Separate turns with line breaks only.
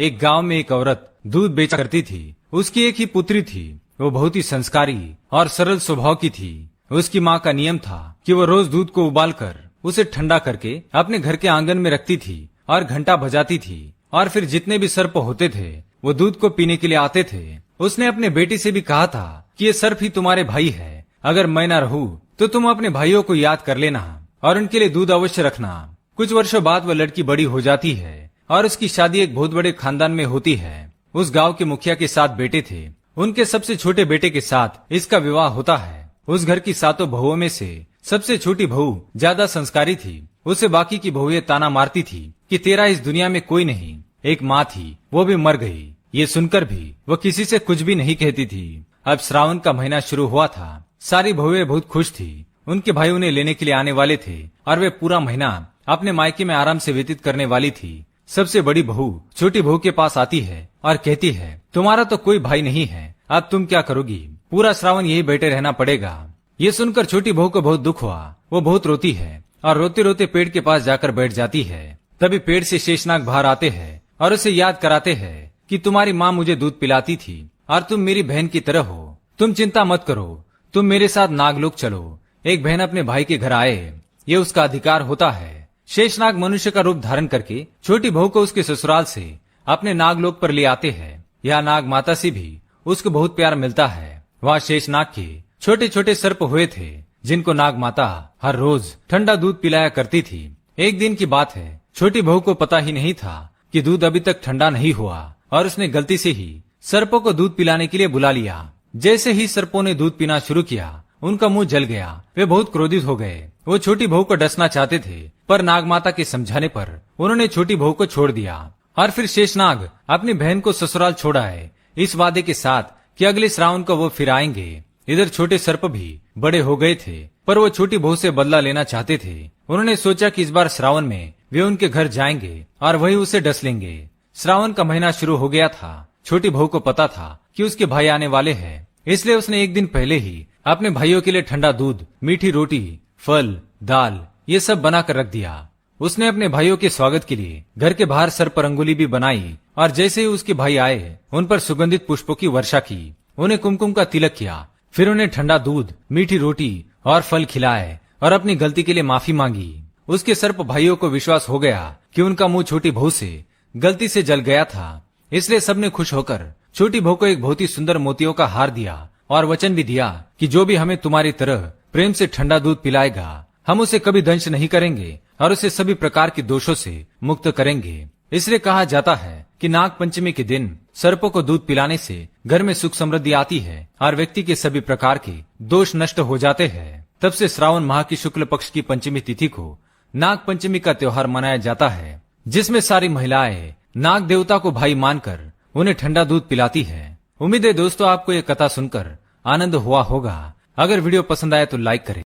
एक गांव में एक औरत दूध बेचा करती थी। उसकी एक ही पुत्री थी। वो बहुत ही संस्कारी और सरल स्वभाव की थी। उसकी माँ का नियम था कि वो रोज दूध को उबालकर उसे ठंडा करके अपने घर के आंगन में रखती थी और घंटा बजाती थी, और फिर जितने भी सर्प होते थे वो दूध को पीने के लिए आते थे। उसने अपने बेटी से भी कहा था कि ये सर्प ही तुम्हारे भाई है। अगर मैं न रहूं तो तुम अपने भाइयों को याद कर लेना और उनके लिए दूध अवश्य रखना। कुछ वर्षों बाद वह लड़की बड़ी हो जाती है और उसकी शादी एक बहुत बड़े खानदान में होती है। उस गांव के मुखिया के 7 बेटे थे। उनके सबसे छोटे बेटे के साथ इसका विवाह होता है। उस घर की 7 बहुओं में से सबसे छोटी बहू ज्यादा संस्कारी थी। उसे बाकी की बहुएं ताना मारती थी कि तेरा इस दुनिया में कोई नहीं। एक माँ थी, वो भी मर गई। ये सुनकर भी वो किसी से कुछ भी नहीं कहती थी। अब श्रावण का महीना शुरू हुआ था। सारी बहुएं बहुत खुश थी। उनके भाई उन्हें लेने के लिए आने वाले थे और वे पूरा महीना अपने मायके में आराम से व्यतीत करने वाली थी। सबसे बड़ी बहू छोटी बहू के पास आती है और कहती है, तुम्हारा तो कोई भाई नहीं है, अब तुम क्या करोगी? पूरा श्रावण यही बैठे रहना पड़ेगा। ये सुनकर छोटी बहू को बहुत दुख हुआ। वो बहुत रोती है और रोते रोते पेड़ के पास जाकर बैठ जाती है। तभी पेड़ से शेषनाग बाहर आते हैं और उसे याद कराते हैं कि तुम्हारी माँ मुझे दूध पिलाती थी और तुम मेरी बहन की तरह हो। तुम चिंता मत करो, तुम मेरे साथ नागलोक चलो। एक बहन अपने भाई के घर आए, ये उसका अधिकार होता है। शेषनाग मनुष्य का रूप धारण करके छोटी बहू को उसके ससुराल से अपने नागलोक पर ले आते हैं। यह नाग माता से भी उसको बहुत प्यार मिलता है। वहाँ शेषनाग के छोटे छोटे सर्प हुए थे जिनको नाग माता हर रोज ठंडा दूध पिलाया करती थी। एक दिन की बात है, छोटी बहू को पता ही नहीं था कि दूध अभी तक ठंडा नहीं हुआ और उसने गलती से ही सर्पों को दूध पिलाने के लिए बुला लिया। जैसे ही सर्पों ने दूध पीना शुरू किया, उनका मुंह जल गया। वे बहुत क्रोधित हो गए। वो छोटी बहू को डसना चाहते थे, पर नागमाता के समझाने पर उन्होंने छोटी बहू को छोड़ दिया। और फिर शेषनाग अपनी बहन को ससुराल छोड़ आए, इस वादे के साथ कि अगले श्रावण को वो फिर आएंगे। इधर छोटे सर्प भी बड़े हो गए थे, पर वो छोटी बहू से बदला लेना चाहते थे। उन्होंने सोचा कि इस बार श्रावण में वे उनके घर जाएंगे और वही उसे डस लेंगे। श्रावण का महीना शुरू हो गया था। छोटी बहू को पता था कि उसके भाई आने वाले हैं, इसलिए उसने एक दिन पहले ही अपने भाइयों के लिए ठंडा दूध, मीठी रोटी, फल, दाल ये सब बनाकर रख दिया। उसने अपने भाइयों के स्वागत के लिए घर के बाहर सर्प रंगोली भी बनाई और जैसे ही उसके भाई आए, उन पर सुगंधित पुष्पों की वर्षा की, उन्हें कुमकुम का तिलक किया। फिर उन्हें ठंडा दूध, मीठी रोटी और फल खिलाए और अपनी गलती के लिए माफी मांगी। उसके सर्प भाइयों को विश्वास हो गया कि उनका मुंह छोटी बहू से गलती से जल गया था, इसलिए सबने खुश होकर छोटी बहू को एक बहुत ही सुंदर मोतियों का हार दिया और वचन भी दिया कि जो भी हमें तुम्हारी तरह प्रेम से ठंडा दूध पिलाएगा, हम उसे कभी दंश नहीं करेंगे और उसे सभी प्रकार के दोषों से मुक्त करेंगे। इसलिए कहा जाता है कि नाग पंचमी के दिन सर्पों को दूध पिलाने से घर में सुख समृद्धि आती है और व्यक्ति के सभी प्रकार के दोष नष्ट हो जाते हैं। तब से श्रावण माह की शुक्ल पक्ष की पंचमी तिथि को नाग पंचमी का त्योहार मनाया जाता है, जिसमें सारी महिलाएं नाग देवता को भाई मानकर उन्हें ठंडा दूध पिलाती है। उम्मीद है दोस्तों आपको ये कथा सुनकर आनंद हुआ होगा। अगर वीडियो पसंद आए तो लाइक करें।